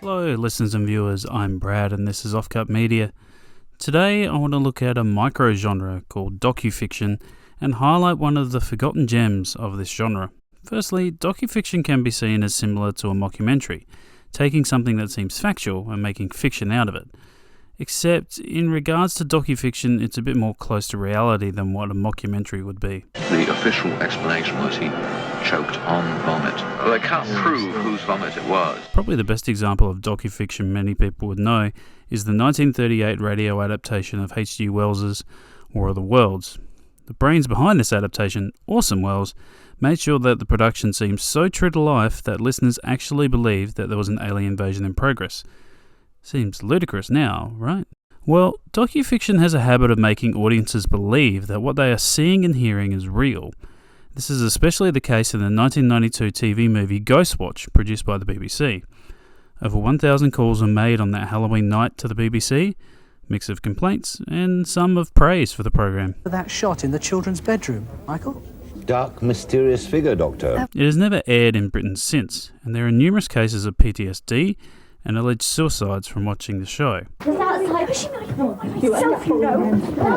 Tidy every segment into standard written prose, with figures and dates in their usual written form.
Hello listeners and viewers, I'm Brad and this is Offcut Media. Today I want to look at a micro-genre called docufiction and highlight one of the forgotten gems of this genre. Firstly, docufiction can be seen as similar to a mockumentary, taking something that seems factual and making fiction out of it. Except, in regards to docufiction, it's a bit more close to reality than what a mockumentary would be. The official explanation was he choked on vomit. Well, they can't prove whose vomit it was. Probably the best example of docufiction many people would know is the 1938 radio adaptation of H.G. Wells's War of the Worlds. The brains behind this adaptation, Orson Welles, made sure that the production seemed so true to life that listeners actually believed that there was an alien invasion in progress. Seems ludicrous now, right? Well, docufiction has a habit of making audiences believe that what they are seeing and hearing is real. This is especially the case in the 1992 TV movie Ghostwatch, produced by the BBC. Over 1,000 calls were made on that Halloween night to the BBC, mix of complaints and some of praise for the program. That shot in the children's bedroom, Michael? Dark, mysterious figure, Doctor. It has never aired in Britain since, and there are numerous cases of PTSD and alleged suicides from watching the show.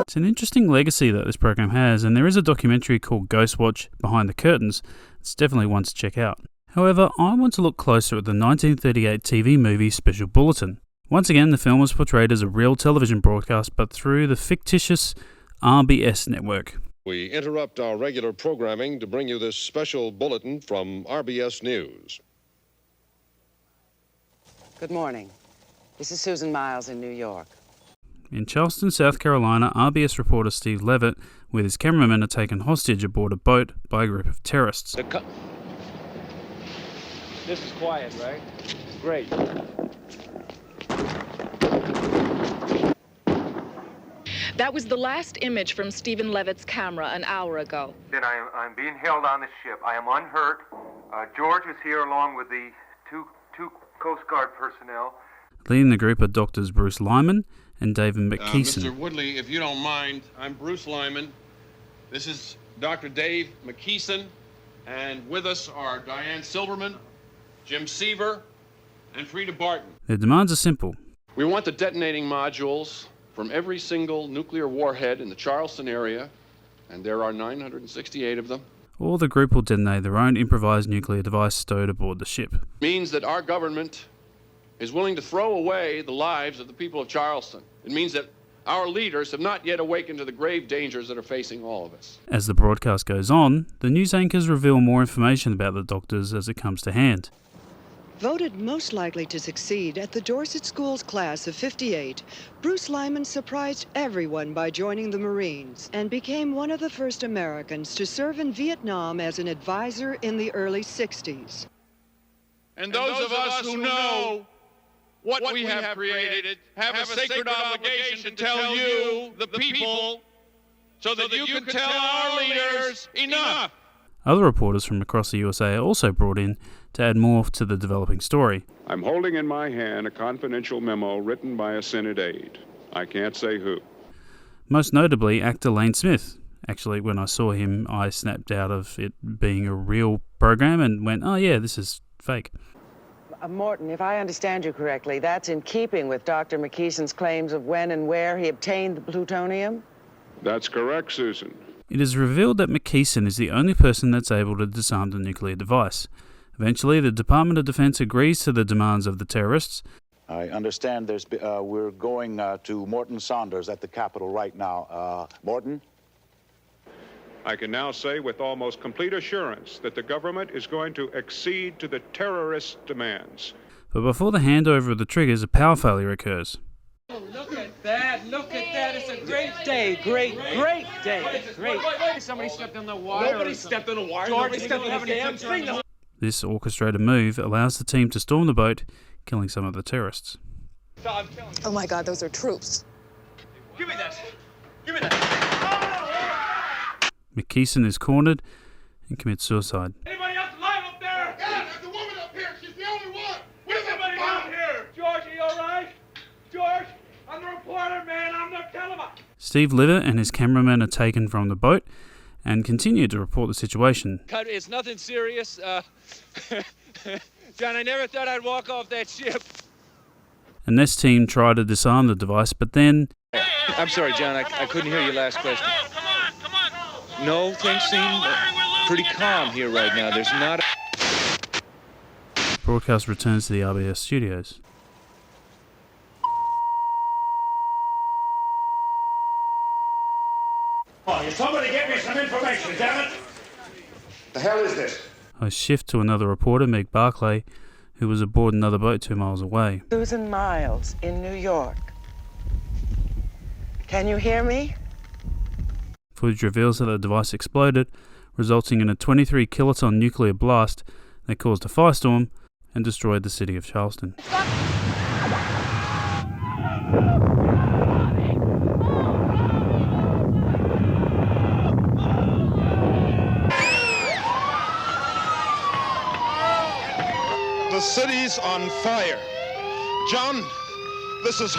It's an interesting legacy that this program has, and there is a documentary called Ghostwatch Behind the Curtains. It's definitely one to check out. However, I want to look closer at the 1938 TV movie Special Bulletin. Once again, the film was portrayed as a real television broadcast, but through the fictitious RBS network. We interrupt our regular programming to bring you this special bulletin from RBS News. Good morning. This is Susan Miles in New York. In Charleston, South Carolina, RBS reporter Steve Levitt with his cameramen are taken hostage aboard a boat by a group of terrorists. This is quiet, right? Great. That was the last image from Stephen Levitt's camera an hour ago. Then I'm being held on the ship. I am unhurt. George is here along with the two Coast Guard personnel. Leading the group are doctors Bruce Lyman and David McKeeson. Mr. Woodley, if you don't mind, I'm Bruce Lyman. This is Dr. Dave McKeeson, and with us are Diane Silverman, Jim Seaver, and Frida Barton. Their demands are simple. We want the detonating modules from every single nuclear warhead in the Charleston area, and there are 968 of them. Or the group will detonate their own improvised nuclear device stowed aboard the ship. Means that our government is willing to throw away the lives of the people of Charleston. It means that our leaders have not yet awakened to the grave dangers that are facing all of us. As the broadcast goes on, the news anchors reveal more information about the doctors as it comes to hand. Voted most likely to succeed at the Dorset Schools class of '58, Bruce Lyman surprised everyone by joining the Marines and became one of the first Americans to serve in Vietnam as an advisor in the early '60s. And those of us who know what we have created have a sacred obligation to tell you, the people, so that you can tell our leaders enough. Other reporters from across the USA are also brought in to add more to the developing story. I'm holding in my hand a confidential memo written by a Senate aide. I can't say who. Most notably, actor Lane Smith. Actually, when I saw him, I snapped out of it being a real program and went, oh yeah, this is fake. Morton, if I understand you correctly, that's in keeping with Dr. McKeeson's claims of when and where he obtained the plutonium? That's correct, Susan. It is revealed that McKeeson is the only person that's able to disarm the nuclear device. Eventually, the Department of Defense agrees to the demands of the terrorists. I understand we're going to Morton Saunders at the Capitol right now. Morton? I can now say with almost complete assurance that the government is going to accede to the terrorists' demands. But before the handover of the triggers, a power failure occurs. Oh, look at that, it's a great day, great day, great. Somebody stepped on the wire. Nobody stepped on the wire. George stepped on the damn thing. This orchestrated move allows the team to storm the boat, killing some of the terrorists. Oh my God, those are troops. Give me that. Give me that. McKeeson is cornered and commits suicide. Anybody else alive up there? Yeah, there's a woman up here. She's the only one. Where's somebody down here? George, are you all right? George, I'm the reporter, man. I'm the television. Steve Levitt and his cameramen are taken from the boat and continue to report the situation. It's nothing serious. John, I never thought I'd walk off that ship. A Nest team tried to disarm the device, but then... I'm sorry, John, I couldn't hear your last question. Come on. No, things seem pretty calm here right now. There's not a... Broadcast returns to the RBS studios. Oh, somebody get me some information, damn it! The hell is this? I shift to another reporter, Meg Barclay, who was aboard another boat 2 miles away. Susan Miles in New York. Can you hear me? Footage reveals that the device exploded, resulting in a 23 kiloton nuclear blast that caused a firestorm and destroyed the city of Charleston. The city's on fire. John, this is...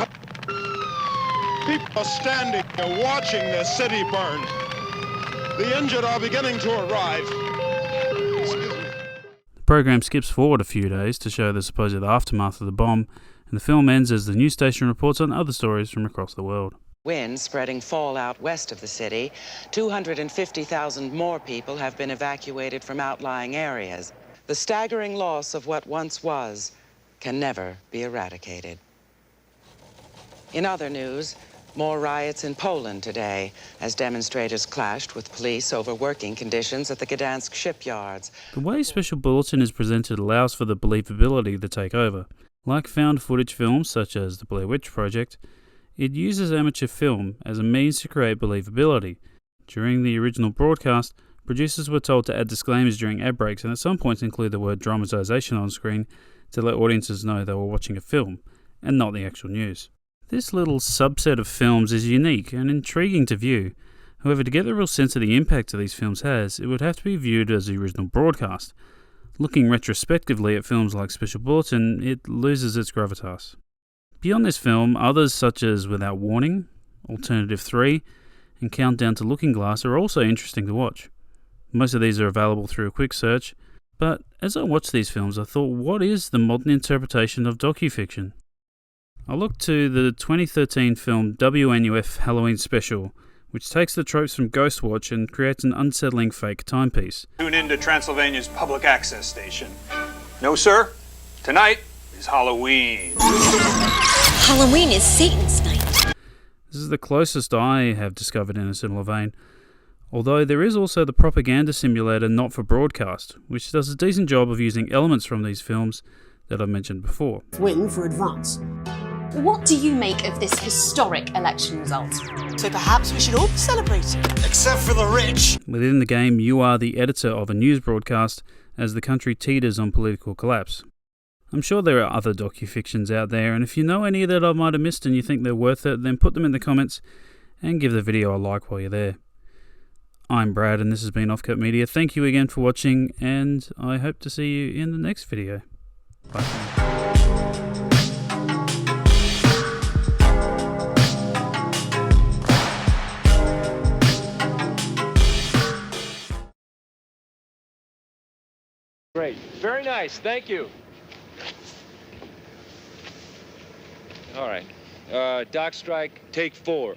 People are standing here watching the city burn. The injured are beginning to arrive. Excuse me. The program skips forward a few days to show the supposed aftermath of the bomb, and the film ends as the news station reports on other stories from across the world. Winds spreading fallout west of the city. 250,000 more people have been evacuated from outlying areas. The staggering loss of what once was can never be eradicated. In other news, more riots in Poland today as demonstrators clashed with police over working conditions at the Gdansk shipyards. The way Special Bulletin is presented allows for the believability to take over. Like found footage films such as the Blair Witch Project, it uses amateur film as a means to create believability. During the original broadcast, producers were told to add disclaimers during ad breaks and at some points include the word dramatization on screen to let audiences know they were watching a film, and not the actual news. This little subset of films is unique and intriguing to view. However, to get the real sense of the impact that these films has, it would have to be viewed as the original broadcast. Looking retrospectively at films like Special Bulletin, it loses its gravitas. Beyond this film, others such as Without Warning, Alternative 3, and Countdown to Looking Glass are also interesting to watch. Most of these are available through a quick search, but as I watched these films I thought, what is the modern interpretation of docufiction? I looked to the 2013 film WNUF Halloween Special, which takes the tropes from Ghostwatch and creates an unsettling fake timepiece. Tune in to Transylvania's public access station. No, sir. Tonight is Halloween. Halloween is Satan's night. This is the closest I have discovered in a similar vein, although there is also the propaganda simulator Not for Broadcast, which does a decent job of using elements from these films that I've mentioned before. Win for advance. What do you make of this historic election result? So perhaps we should all be celebrating. Except for the rich. Within the game, you are the editor of a news broadcast as the country teeters on political collapse. I'm sure there are other docufictions out there, and if you know any that I might have missed and you think they're worth it, then put them in the comments and give the video a like while you're there. I'm Brad and this has been Offcut Media. Thank you again for watching, and I hope to see you in the next video. Bye. Great. Very nice. Thank you. All right. Dock strike, take 4.